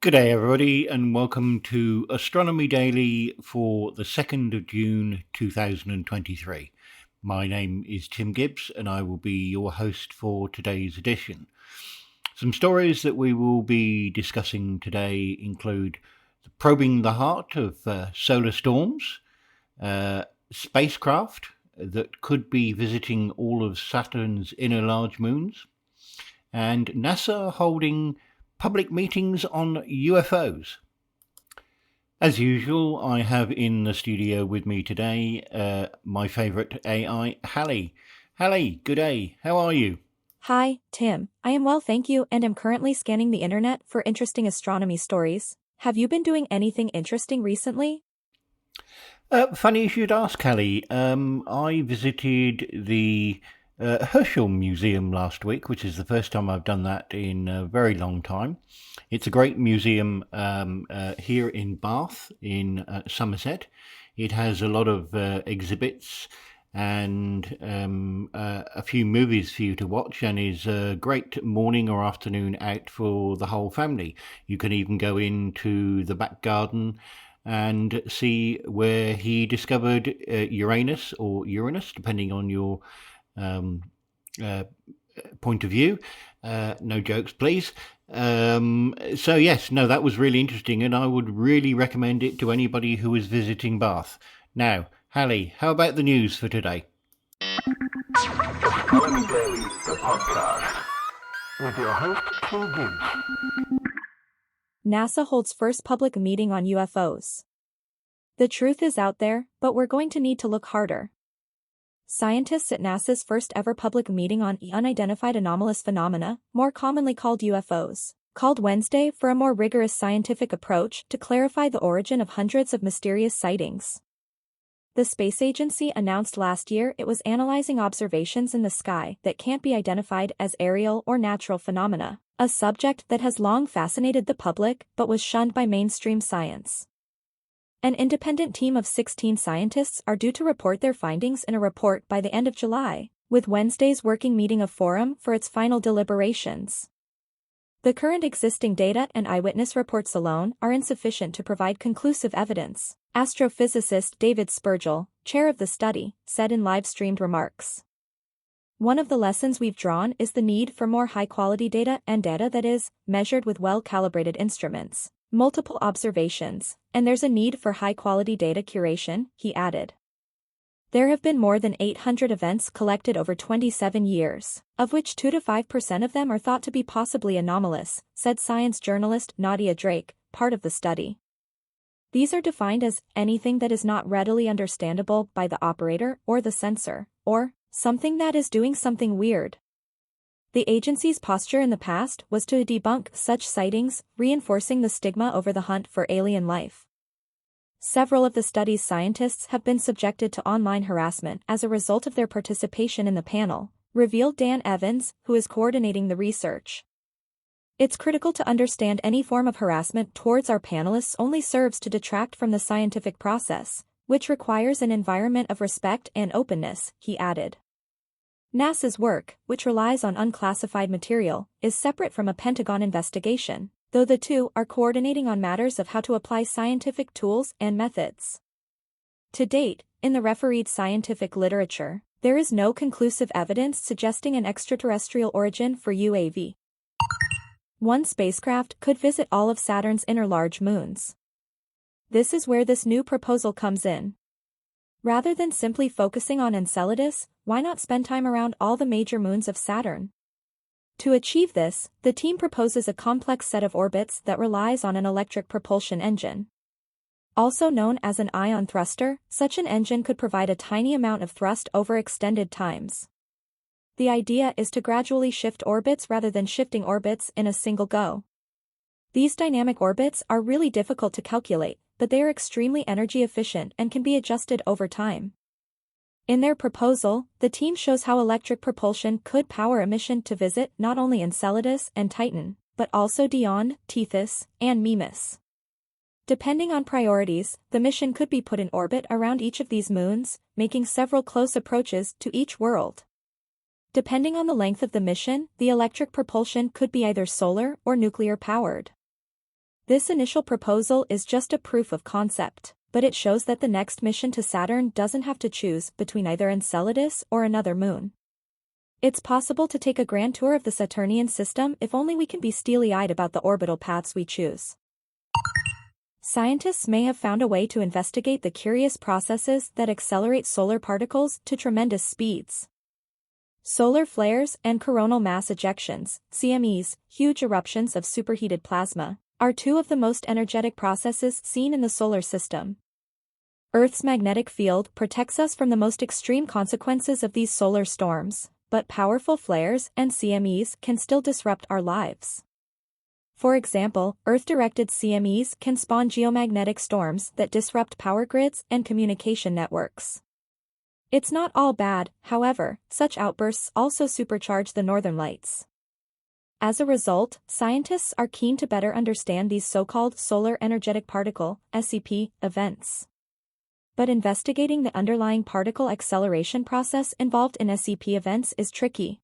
Good day, everybody, and welcome to Astronomy Daily for the 2nd of June 2023. My name is Tim Gibbs, and I will be your host for today's edition. Some stories that we will be discussing today include probing the heart of solar storms, spacecraft that could be visiting all of Saturn's inner large moons, and NASA holding public meetings on UFOs. As usual, I have in the studio with me today my favourite AI, Hallie. Hallie, good day. How are you? Hi, Tim. I am well, thank you, and am currently scanning the internet for interesting astronomy stories. Have you been doing anything interesting recently? Funny you should ask, Hallie. I visited the Herschel Museum last week, which is the first time I've done that in a very long time. It's a great museum here in Bath, in Somerset. It has a lot of exhibits and a few movies for you to watch, and is a great morning or afternoon out for the whole family. You can even go into the back garden and see where he discovered Uranus or Uranus, depending on your um, uh, point of view. No jokes, please. So yes, no, that was really interesting, and I would really recommend it to anybody who is visiting Bath. Now, Hallie, how about the news for today? Astronomy Daily, the podcast, with your host, Tim Gibbs. NASA holds first public meeting on UFOs. The truth is out there, but we're going to need to look harder. Scientists at NASA's first ever public meeting on unidentified anomalous phenomena, more commonly called UFOs, called Wednesday for a more rigorous scientific approach to clarify the origin of hundreds of mysterious sightings. The space agency announced last year it was analyzing observations in the sky that can't be identified as aerial or natural phenomena, a subject that has long fascinated the public but was shunned by mainstream science. An independent team of 16 scientists are due to report their findings in a report by the end of July, with Wednesday's working meeting a forum for its final deliberations. The current existing data and eyewitness reports alone are insufficient to provide conclusive evidence, astrophysicist David Spergel, chair of the study, said in live-streamed remarks. One of the lessons we've drawn is the need for more high-quality data and data that is measured with well-calibrated instruments, multiple observations, and there's a need for high-quality data curation, he added. There have been more than 800 events collected over 27 years, of which 2 to 5% of them are thought to be possibly anomalous, said science journalist Nadia Drake, part of the study. These are defined as anything that is not readily understandable by the operator or the sensor, or something that is doing something weird. The agency's posture in the past was to debunk such sightings, reinforcing the stigma over the hunt for alien life. Several of the study's scientists have been subjected to online harassment as a result of their participation in the panel, revealed Dan Evans, who is coordinating the research. It's critical to understand any form of harassment towards our panelists only serves to detract from the scientific process, which requires an environment of respect and openness, he added. NASA's work, which relies on unclassified material, is separate from a Pentagon investigation, though the two are coordinating on matters of how to apply scientific tools and methods. To date, in the refereed scientific literature, there is no conclusive evidence suggesting an extraterrestrial origin for UAV. One spacecraft could visit all of Saturn's inner large moons. This is where this new proposal comes in. Rather than simply focusing on Enceladus, why not spend time around all the major moons of Saturn? To achieve this, the team proposes a complex set of orbits that relies on an electric propulsion engine. Also known as an ion thruster, such an engine could provide a tiny amount of thrust over extended times. The idea is to gradually shift orbits rather than shifting orbits in a single go. These dynamic orbits are really difficult to calculate, but they are extremely energy efficient and can be adjusted over time. In their proposal, the team shows how electric propulsion could power a mission to visit not only Enceladus and Titan, but also Dion, Tethys, and Mimus. Depending on priorities, the mission could be put in orbit around each of these moons, making several close approaches to each world. Depending on the length of the mission, the electric propulsion could be either solar or nuclear powered. This initial proposal is just a proof of concept, but it shows that the next mission to Saturn doesn't have to choose between either Enceladus or another moon. It's possible to take a grand tour of the Saturnian system if only we can be steely-eyed about the orbital paths we choose. Scientists may have found a way to investigate the curious processes that accelerate solar particles to tremendous speeds. Solar flares and coronal mass ejections, CMEs, huge eruptions of superheated plasma, are two of the most energetic processes seen in the solar system. Earth's magnetic field protects us from the most extreme consequences of these solar storms, but powerful flares and CMEs can still disrupt our lives. For example, Earth-directed CMEs can spawn geomagnetic storms that disrupt power grids and communication networks. It's not all bad, however, such outbursts also supercharge the northern lights. As a result, scientists are keen to better understand these so-called solar energetic particle (SEP) events. But investigating the underlying particle acceleration process involved in SEP events is tricky.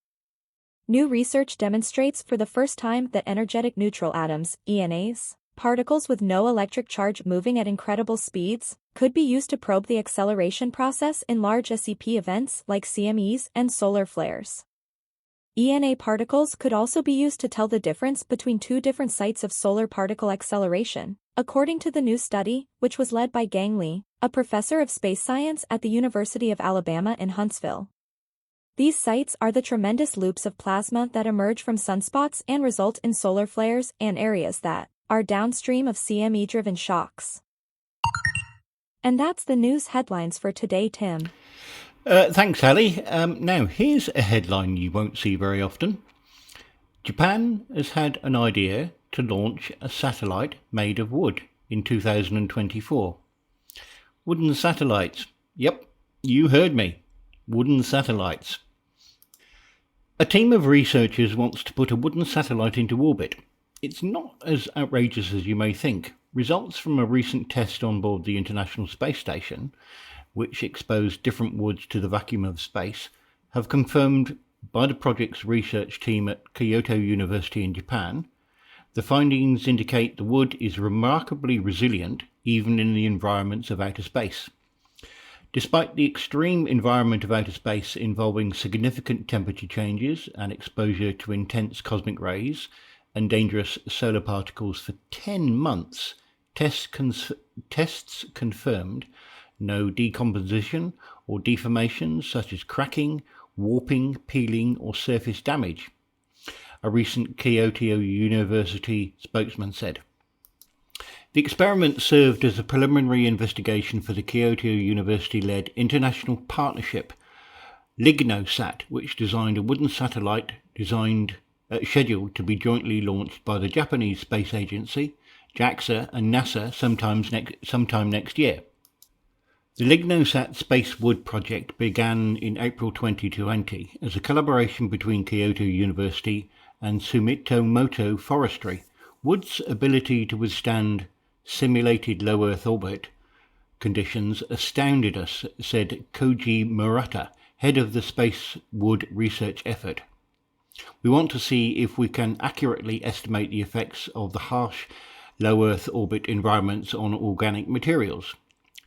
New research demonstrates for the first time that energetic neutral atoms, ENAs, particles with no electric charge moving at incredible speeds, could be used to probe the acceleration process in large SEP events like CMEs and solar flares. ENA particles could also be used to tell the difference between two different sites of solar particle acceleration, according to the new study, which was led by Gang Lee, a professor of space science at the University of Alabama in Huntsville. These sites are the tremendous loops of plasma that emerge from sunspots and result in solar flares and areas that are downstream of CME-driven shocks. And that's the news headlines for today, Tim. Thanks, Ali. Now, here's a headline you won't see very often. Japan has had an idea to launch a satellite made of wood in 2024. Wooden satellites. Yep, you heard me. Wooden satellites. A team of researchers wants to put a wooden satellite into orbit. It's not as outrageous as you may think. Results from a recent test on board the International Space Station, which exposed different woods to the vacuum of space, have confirmed by the project's research team at Kyoto University in Japan. The findings indicate the wood is remarkably resilient even in the environments of outer space. Despite the extreme environment of outer space involving significant temperature changes and exposure to intense cosmic rays and dangerous solar particles for 10 months, tests confirmed no decomposition or deformations such as cracking, warping, peeling or surface damage, a recent Kyoto University spokesman said. The experiment served as a preliminary investigation for the Kyoto University-led international partnership LignoSat, which designed a wooden satellite scheduled to be jointly launched by the Japanese Space Agency, JAXA and NASA sometime next year. The LignoSat Space Wood project began in April 2020 as a collaboration between Kyoto University and Sumitomo Forestry. Wood's ability to withstand simulated low Earth orbit conditions astounded us, said Koji Murata, head of the Space Wood research effort. We want to see if we can accurately estimate the effects of the harsh low Earth orbit environments on organic materials.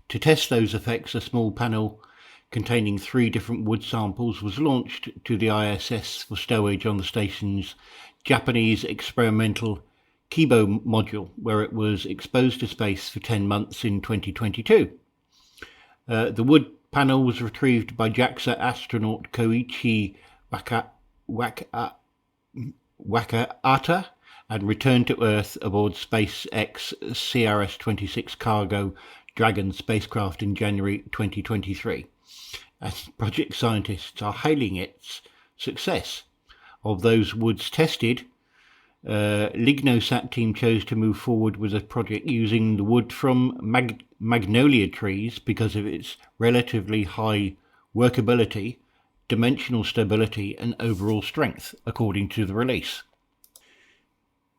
To test those effects, a small panel containing 3 different wood samples was launched to the ISS for stowage on the station's Japanese experimental Kibo module, where it was exposed to space for 10 months in 2022. The wood panel was retrieved by JAXA astronaut Koichi Wakata and returned to Earth aboard SpaceX CRS-26 cargo Dragon spacecraft in January 2023. As project scientists are hailing its success. Of those woods tested, LignoSat team chose to move forward with a project using the wood from magnolia trees because of its relatively high workability, dimensional stability and overall strength, according to the release.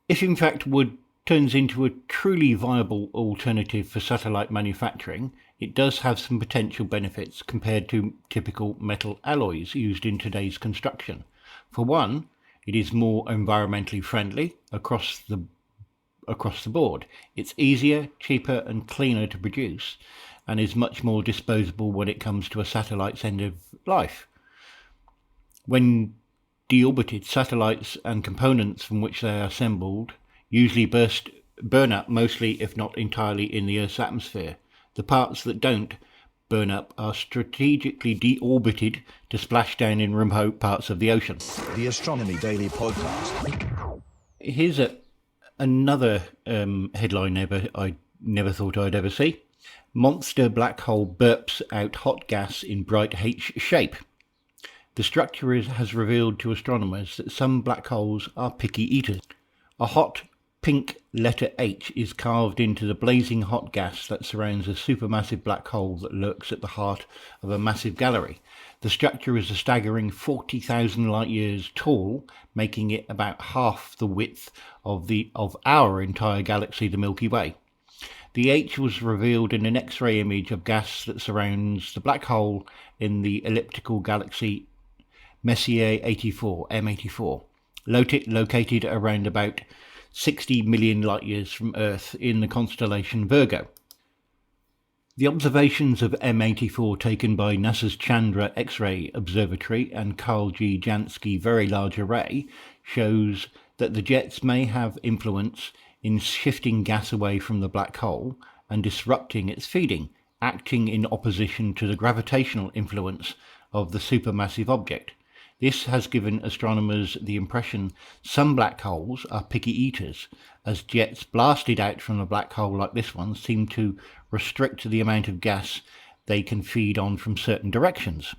If in fact wood turns into a truly viable alternative for satellite manufacturing, it does have some potential benefits compared to typical metal alloys used in today's construction. For one, it is more environmentally friendly across the across the board. It's easier, cheaper and cleaner to produce and is much more disposable when it comes to a satellite's end of life. When deorbited, satellites and components from which they are assembled usually burn up mostly, if not entirely, in the Earth's atmosphere. The parts that don't burn up are strategically deorbited to splash down in remote parts of the ocean. The Astronomy Daily podcast. Here's another headline I never thought I'd ever see. Monster black hole burps out hot gas in bright H shape. The structure has revealed to astronomers that some black holes are picky eaters. A hot pink letter H is carved into the blazing hot gas that surrounds a supermassive black hole that lurks at the heart of a massive galaxy. The structure is a staggering 40,000 light years tall, making it about half the width of our entire galaxy, the Milky Way. The H was revealed in an X-ray image of gas that surrounds the black hole in the elliptical galaxy Messier 84, M84, located around about 60 million light years from Earth in the constellation Virgo. The observations of M84 taken by NASA's Chandra X-ray Observatory and Carl G. Jansky Very Large Array shows that the jets may have influence in shifting gas away from the black hole and disrupting its feeding, acting in opposition to the gravitational influence of the supermassive object. This has given astronomers the impression some black holes are picky eaters, as jets blasted out from a black hole like this one seem to restrict the amount of gas they can feed on from certain directions.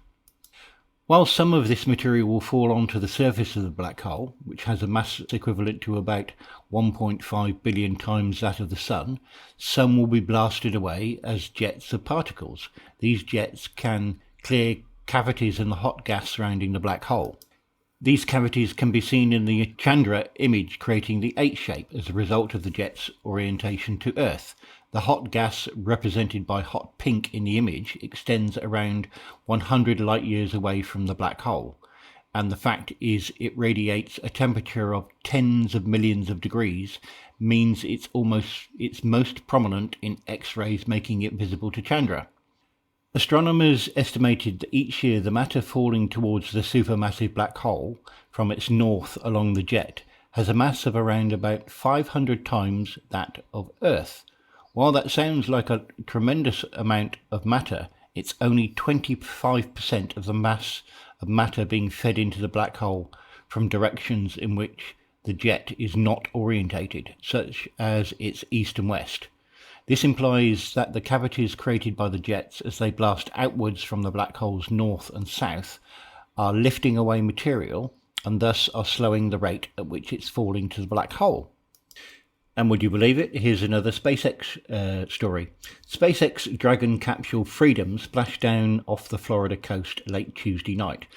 While some of this material will fall onto the surface of the black hole, which has a mass equivalent to about 1.5 billion times that of the Sun, some will be blasted away as jets of particles. These jets can clear cavities in the hot gas surrounding the black hole. These cavities can be seen in the Chandra image, creating the H shape as a result of the jet's orientation to Earth. The hot gas, represented by hot pink in the image, extends around 100 light years away from the black hole, and the fact is it radiates a temperature of tens of millions of degrees means it's most prominent in X-rays, making it visible to Chandra. Astronomers estimated that each year the matter falling towards the supermassive black hole from its north along the jet has a mass of around about 500 times that of Earth. While that sounds like a tremendous amount of matter, it's only 25% of the mass of matter being fed into the black hole from directions in which the jet is not orientated, such as its east and west. This implies that the cavities created by the jets as they blast outwards from the black hole's north and south are lifting away material and thus are slowing the rate at which it's falling to the black hole. And would you believe it? Here's another SpaceX story. SpaceX Dragon capsule Freedom splashed down off the Florida coast late Tuesday night,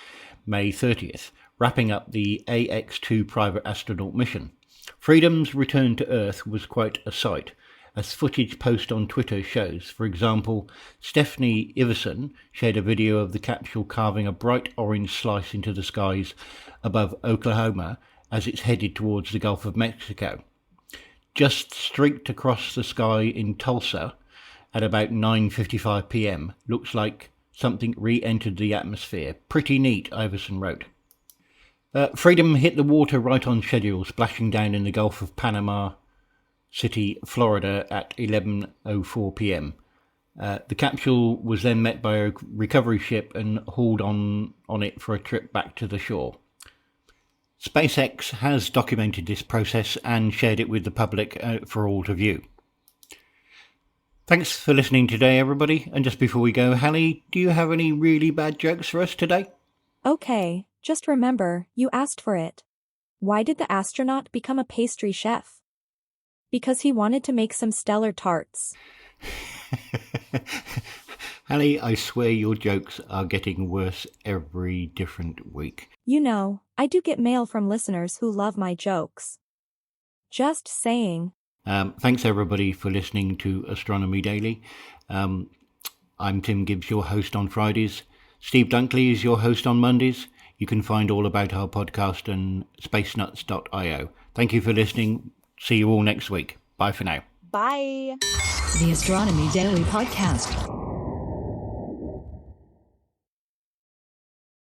May 30th, wrapping up the AX-2 private astronaut mission. Freedom's return to Earth was quite a sight, as footage posted on Twitter shows. For example, Stephanie Iverson shared a video of the capsule carving a bright orange slice into the skies above Oklahoma as it's headed towards the Gulf of Mexico. Just streaked across the sky in Tulsa at about 9:55 p.m. Looks like something re-entered the atmosphere. Pretty neat, Iverson wrote. Freedom hit the water right on schedule, splashing down in the Gulf of Panama City, Florida at 11:04 p.m. The capsule was then met by a recovery ship and hauled on it for a trip back to the shore. SpaceX has documented this process and shared it with the public for all to view. Thanks for listening today, everybody. And just before we go, Hallie, do you have any really bad jokes for us today? Okay, just remember, you asked for it. Why did the astronaut become a pastry chef? Because he wanted to make some stellar tarts. Hallie, I swear your jokes are getting worse every different week. You know, I do get mail from listeners who love my jokes. Just saying. Thanks everybody for listening to Astronomy Daily. I'm Tim Gibbs, your host on Fridays. Steve Dunkley is your host on Mondays. You can find all about our podcast on spacenuts.io. Thank you for listening. See you all next week. Bye for now. Bye. The Astronomy Daily Podcast.